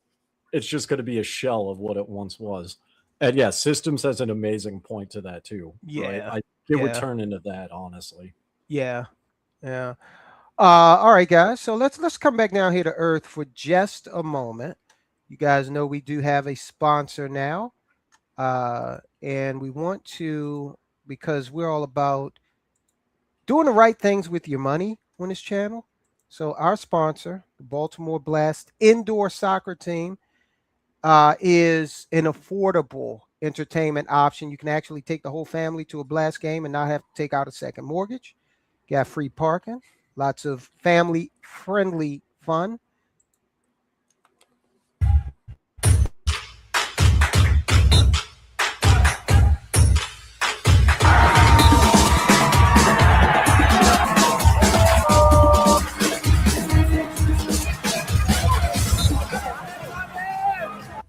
it's just going to be a shell of what it once was. And yeah, systems has an amazing point to that too, right? Yeah, It would yeah, turn into that, honestly. yeah, yeah. All right, guys. So let's come back down here to Earth for just a moment. You guys know we do have a sponsor now, and we want to, because we're all about doing the right things with your money on this channel. So our sponsor, the Baltimore Blast indoor soccer team, is an affordable entertainment option. You can actually take the whole family to a Blast game and not have to take out a second mortgage. Got free parking, lots of family friendly fun.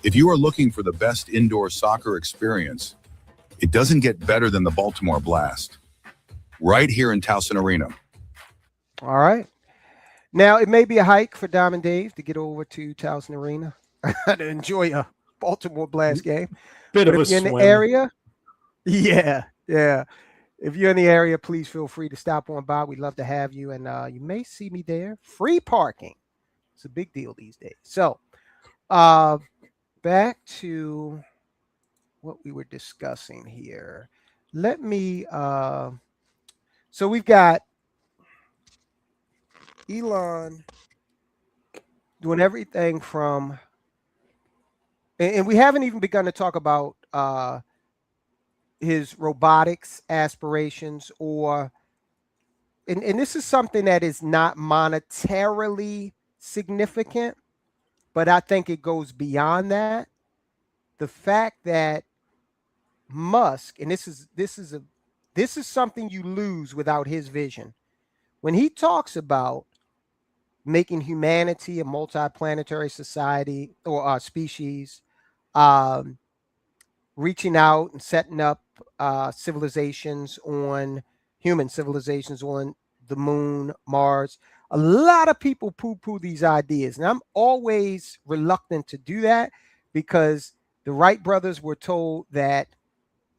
If you are looking for the best indoor soccer experience, it doesn't get better than the Baltimore Blast. Right here in Towson Arena. All right. Now, it may be a hike for Diamond Dave to get over to Towson Arena to enjoy a Baltimore Blast game. Bit But of a if you're in the swim. area, yeah, yeah. If you're in the area, please feel free to stop on by. We'd love to have you, and you may see me there. Free parking. It's a big deal these days. So, back to what we were discussing here. Let me. So we've got Elon doing everything from, and we haven't even begun to talk about his robotics aspirations, or and this is something that is not monetarily significant, but I think it goes beyond that. The fact that Musk, and this is something you lose without his vision. When he talks about making humanity a multiplanetary society or species, um, reaching out and setting up human civilizations on the moon, Mars. A lot of people poo-poo these ideas, and I'm always reluctant to do that because the Wright brothers were told that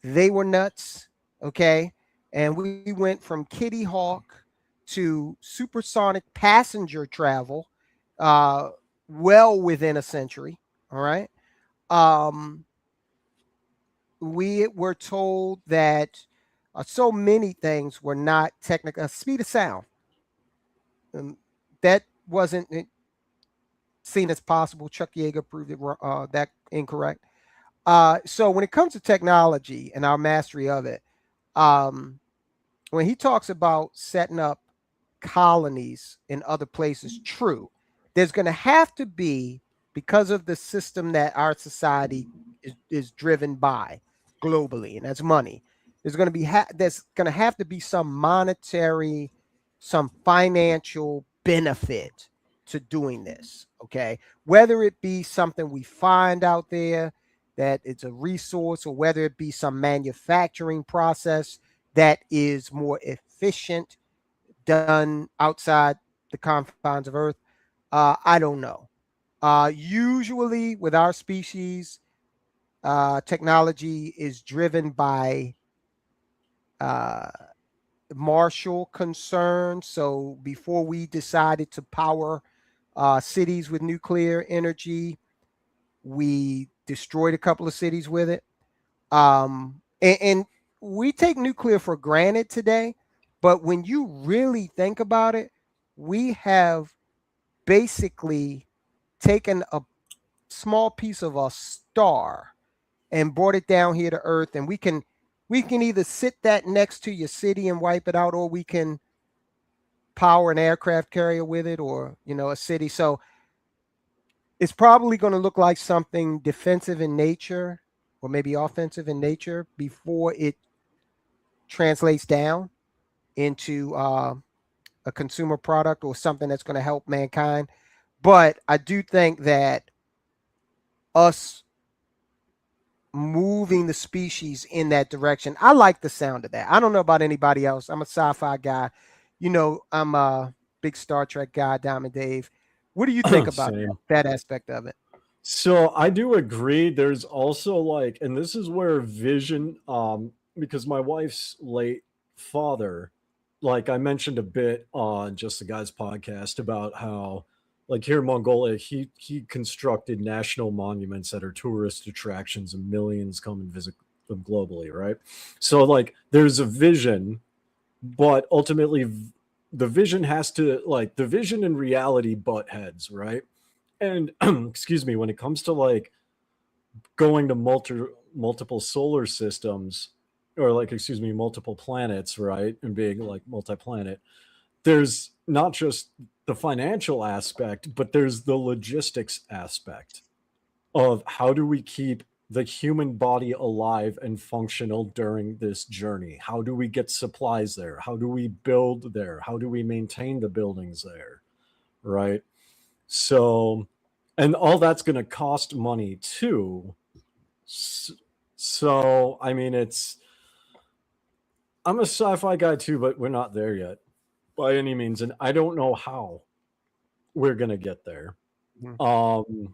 they were nuts, okay? And we went from Kitty Hawk to supersonic passenger travel uh, well within a century, all right? Um, we were told that so many things were not technical. Speed of sound, that wasn't seen as possible. Chuck Yeager proved it that incorrect. So when it comes to technology and our mastery of it, when he talks about setting up colonies in other places, true. There's going to have to be, because of the system that our society is driven by globally, and that's money. There's going to be there's going to have to be some monetary, some financial benefit to doing this. Okay, whether it be something we find out there that it's a resource, or whether it be some manufacturing process that is more efficient, done outside the confines of Earth. I don't know. Usually, with our species, technology is driven by uh, martial concerns. So, before we decided to power cities with nuclear energy, we destroyed a couple of cities with it. And we take nuclear for granted today, but when you really think about it, we have basically taken a small piece of a star and brought it down here to Earth, and we can either sit that next to your city and wipe it out, or we can power an aircraft carrier with it, or a city. So it's probably going to look like something defensive in nature, or maybe offensive in nature, before it translates down into a consumer product or something that's going to help mankind. But I do think that us moving the species in that direction, I like the sound of that. I don't know about anybody else. I'm a sci-fi guy. I'm a big Star Trek guy, Diamond Dave. What do you think about that aspect of it? So I do agree. There's also like, and this is where vision, because my wife's late father, like I mentioned a bit on Just the Guys podcast about how, like here in Mongolia, he constructed national monuments that are tourist attractions, and millions come and visit them globally, right? So like there's a vision, but ultimately the vision has to, like, the vision and reality butt heads, right? And excuse me, when it comes to like going to multiple solar systems, or like, excuse me, multiple planets, right, and being like multi-planet, there's not just the financial aspect, but there's the logistics aspect of how do we keep the human body alive and functional during this journey? How do we get supplies there? How do we build there? How do we maintain the buildings there? Right? So, and all that's going to cost money too. So, I mean, I'm a sci-fi guy too, but we're not there yet by any means. And I don't know how we're going to get there. Mhm.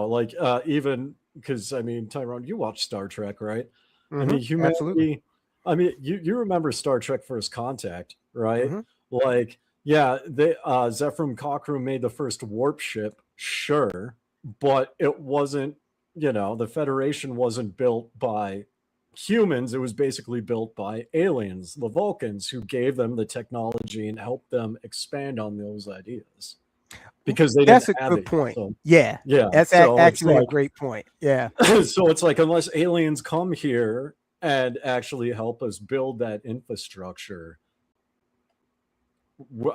Like even because, I mean, Tyrone, you watch Star Trek, right? I mean, Absolutely. humanity, I mean, you remember Star Trek First Contact, right? Mhm. Like, yeah, they Zefram Cochrane made the first warp ship, sure, but it wasn't, the Federation wasn't built by humans. It was basically built by aliens, the Vulcans, who gave them the technology and helped them expand on those ideas because they didn't That's a have good it. point. So, Yeah, yeah, that's so it's actually a like, great point. Yeah. so it's like, unless aliens come here and actually help us build that infrastructure,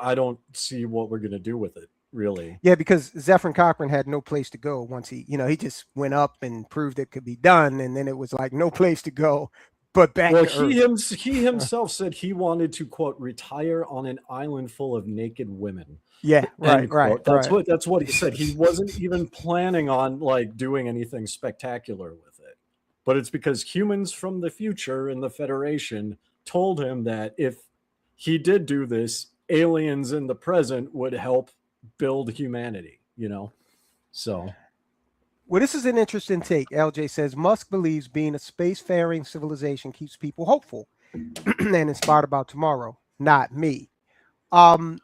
I don't see what we're going to do with it, really. Yeah, because Zephyr Cochrane had no place to go once he just went up and proved it could be done, and then it was like no place to go but back Well, to Earth. he himself said he wanted to, quote, retire on an island full of naked women. Yeah, right, End right, quote. right. That's what he said. He wasn't even planning on like doing anything spectacular with it. But it's because humans from the future in the Federation told him that if he did do this, aliens in the present would help build humanity. So Well, this is an interesting take. LJ says Musk believes being a spacefaring civilization keeps people hopeful and inspired about tomorrow. Not me. Um,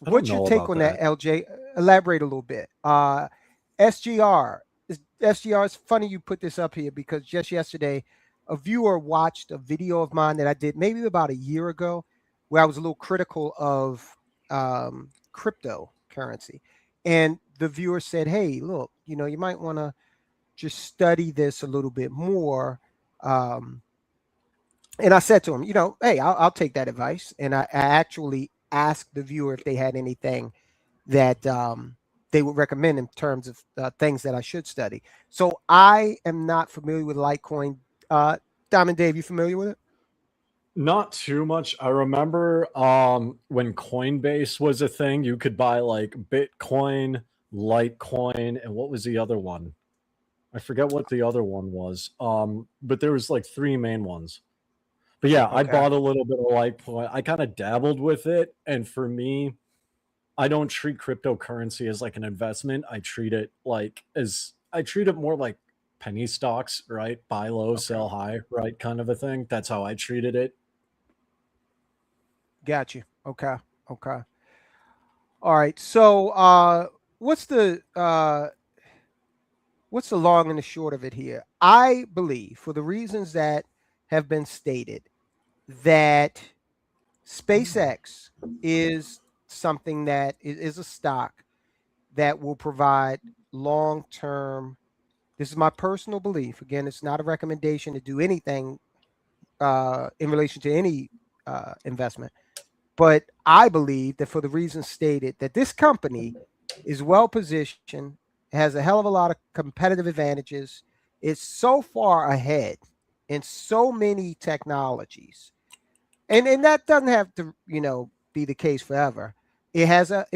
I don't what's your know take about on that, that. LJ? Elaborate a little bit. SGR. SGR, it's funny you put this up here because just yesterday, a viewer watched a video of mine that I did maybe about a year ago where I was a little critical of cryptocurrency. And the viewer said, hey, look, you might want to just study this a little bit more. Um, And I said to him, hey, I'll take that advice. And I actually asked the viewer if they had anything that they would recommend in terms of things that I should study. So I am not familiar with Litecoin. Diamond Dave, you familiar with it? Not too much. I remember when Coinbase was a thing, you could buy like Bitcoin, Litecoin, and what was the other one? I forget what the other one was. But there was like three main ones. But yeah, I Okay. bought a little bit of Litecoin. I kind of dabbled with it, and for me, I don't treat cryptocurrency as like an investment. I treat it more like penny stocks, right? Buy low, sell high, right? Kind of a thing. That's how I treated it. Got you. Okay. Okay. All right. So what's the long and the short of it here? I believe, for the reasons that have been stated, that SpaceX is something that is a stock that will provide long-term. This is my personal belief. Again, it's not a recommendation to do anything in relation to any investment. But I believe that for the reasons stated, that this company is well positioned, has a hell of a lot of competitive advantages. It's so far ahead in so many technologies. And that doesn't have to, be the case forever. It has a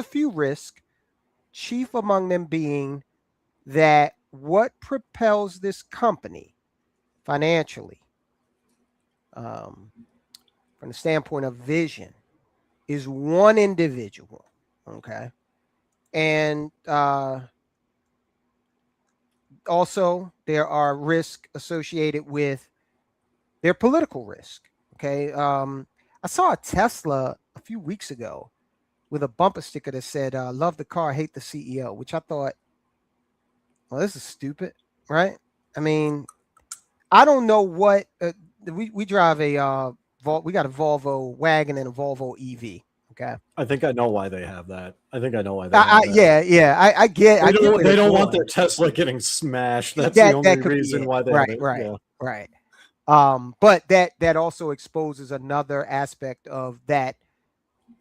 few risks, chief among them being that what propels this company financially, from the standpoint of vision, is one individual. Okay. And also there are risks associated with their political risk. Okay. I saw a Tesla a few weeks ago with a bumper sticker that said, love the car, hate the CEO, which I thought, well, this is stupid, right? I mean, I don't know what we drive a we got a Volvo wagon and a Volvo EV. Okay. I think I know why they have that. I think I know why they have that. Yeah. I get. They don't want their Tesla getting smashed. That's that, the only that could reason be it. why they Right, have it. right, Yeah. right. But that also exposes another aspect of that,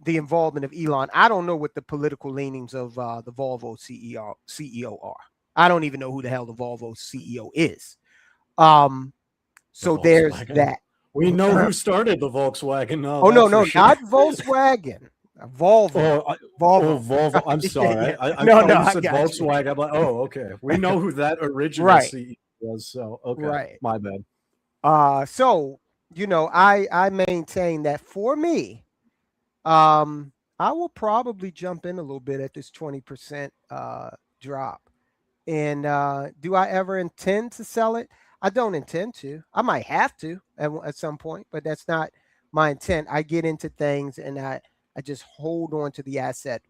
the involvement of Elon. I don't know what the political leanings of the Volvo CEO are. I don't even know who the hell the Volvo CEO is. So there's that. We know who started the Volkswagen. No, Oh no, sure. not Volkswagen. Volvo. Volvo. I'm sorry. I thought you said Volkswagen. You. I'm like, oh, okay. We know who that original CEO was. So okay, right. My bad. So I maintain that for me, I will probably jump in a little bit at this 20% drop. And do I ever intend to sell it? I don't intend to. I might have to at some point, but that's not my intent. I get into things and I just hold on to the asset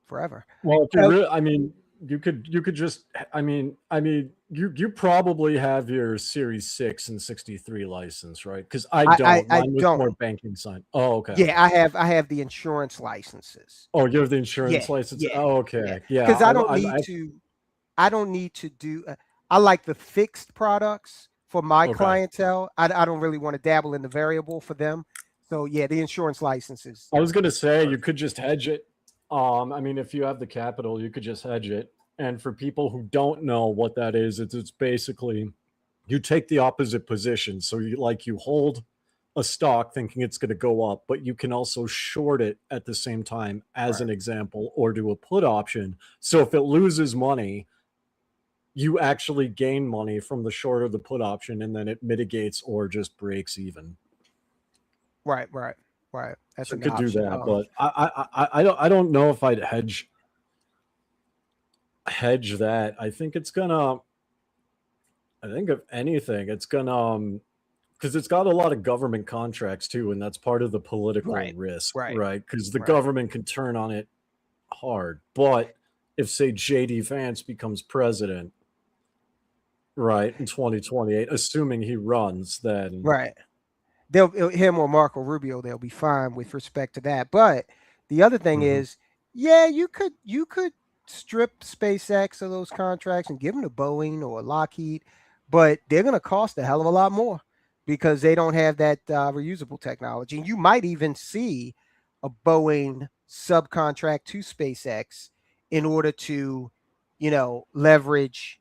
forever. Well, if you really, I mean, you could just, you probably have your Series 6 and 63 license, right? Because I don't. Mine was more banking sign. Oh, okay. Yeah, I have the insurance licenses. Oh, you have the insurance license. Yeah, oh, okay. Yeah. Because I don't need to do. I like the fixed products for my clientele. I don't really want to dabble in the variable for them. So yeah, the insurance licenses. I was gonna say you could just hedge it. I mean, if you have the capital, you could just hedge it. And for people who don't know what that is, it's basically you take the opposite position. So you hold a stock thinking it's going to go up, but you can also short it at the same time, as an example, or do a put option. So if it loses money, you actually gain money from the short or the put option, and then it mitigates or just breaks even. Right. That's so could do that, but I don't know if I'd hedge that. I think if anything, it's gonna because it's got a lot of government contracts too, and that's part of the political risk, right? Because the government can turn on it hard. But if, say, JD Vance becomes president, right, in 2028, assuming he runs, then him or Marco Rubio, they'll be fine with respect to that. But the other thing is, you could strip SpaceX of those contracts and give them to Boeing or Lockheed. but they're going to cost a hell of a lot more because they don't have that reusable technology. And you might even see a Boeing subcontract to SpaceX in order to, leverage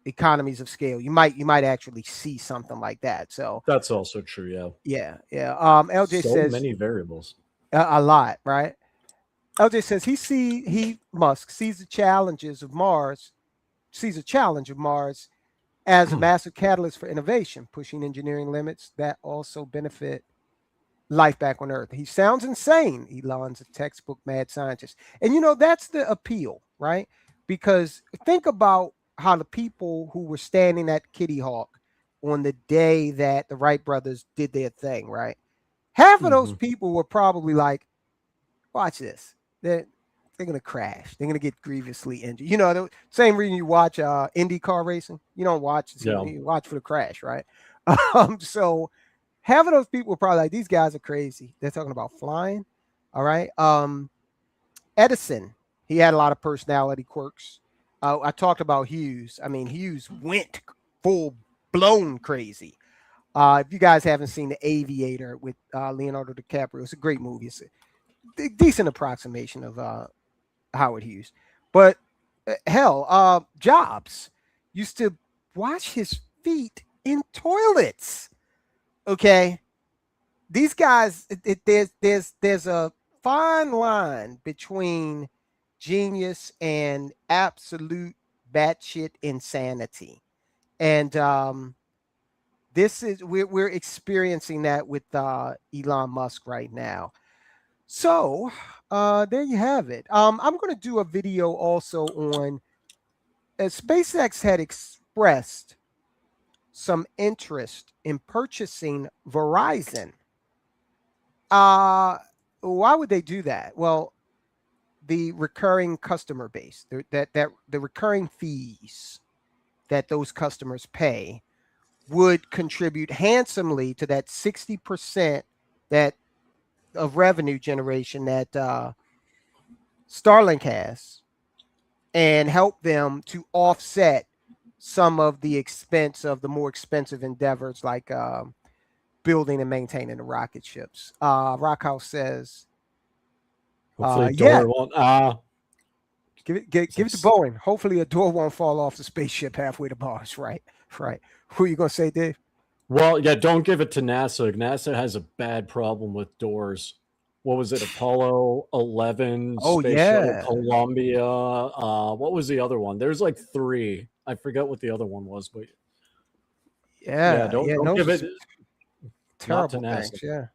economies of scale. You might actually see something like that. So That's also true. Yeah. yeah. LJ So says many variables. a lot, right? LJ says Musk sees the challenges of Mars, sees a challenge of Mars as a massive catalyst for innovation, pushing engineering limits that also benefit life back on Earth. He sounds insane. Elon's a textbook mad scientist. And that's the appeal, right? Because think about how the people who were standing at Kitty Hawk on the day that the Wright brothers did their thing, right? Half of those people were probably like, watch this. They're gonna crash. They're gonna get grievously injured. The same reason you watch IndyCar racing. You don't watch, you watch for the crash, right? So half of those people were probably like, these guys are crazy. They're talking about flying. All right. Edison, he had a lot of personality quirks. I talked about Hughes. I mean, Hughes went full blown crazy. If you guys haven't seen The Aviator with Leonardo DiCaprio, it's a great movie. It's a decent approximation of Howard Hughes. But hell, Jobs used to wash his feet in toilets. Okay. These guys, there's a fine line between genius and absolute batshit insanity. And we're experiencing that with Elon Musk right now. So there you have it. I'm going to do a video also on SpaceX had expressed some interest in purchasing Verizon. Why would they do that? Well, the recurring customer base, the recurring fees that those customers pay would contribute handsomely to that 60% that of revenue generation that Starlink has, and help them to offset some of the expense of the more expensive endeavors like building and maintaining the rocket ships. Rockhouse says, Hopefully, yeah, won't. give it to Boeing. Hopefully, a door won't fall off the spaceship halfway to Mars. Right. Who are you gonna say, Dave? Well, yeah, don't give it to NASA. NASA has a bad problem with doors. What was it? Apollo 11, Oh Space Shuttle yeah, Columbia. What was the other one? There's like 3. I forget what the other one was, but yeah, don't give it not to terrible NASA. things. Yeah.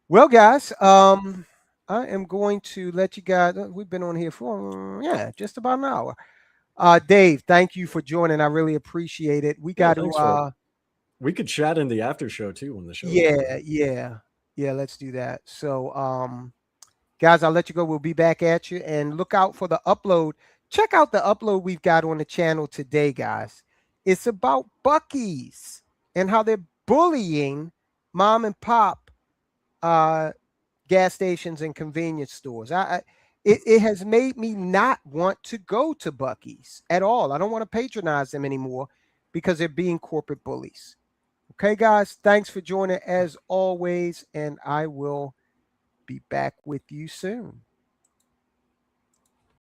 Well, guys, I am going to let you guys. We've been on here for just about an hour. Dave, thank you for joining. I really appreciate it. We got to. We could chat in the after show too when the show. Yeah. Let's do that. So, guys, I'll let you go. We'll be back at you, and look out for the upload. Check out the upload we've got on the channel today, guys. It's about Buc-ee's and how they're bullying mom and pop gas stations and convenience stores. It has made me not want to go to Buc-ee's at all. I don't want to patronize them anymore because they're being corporate bullies. Okay, guys, thanks for joining as always, and I will be back with you soon.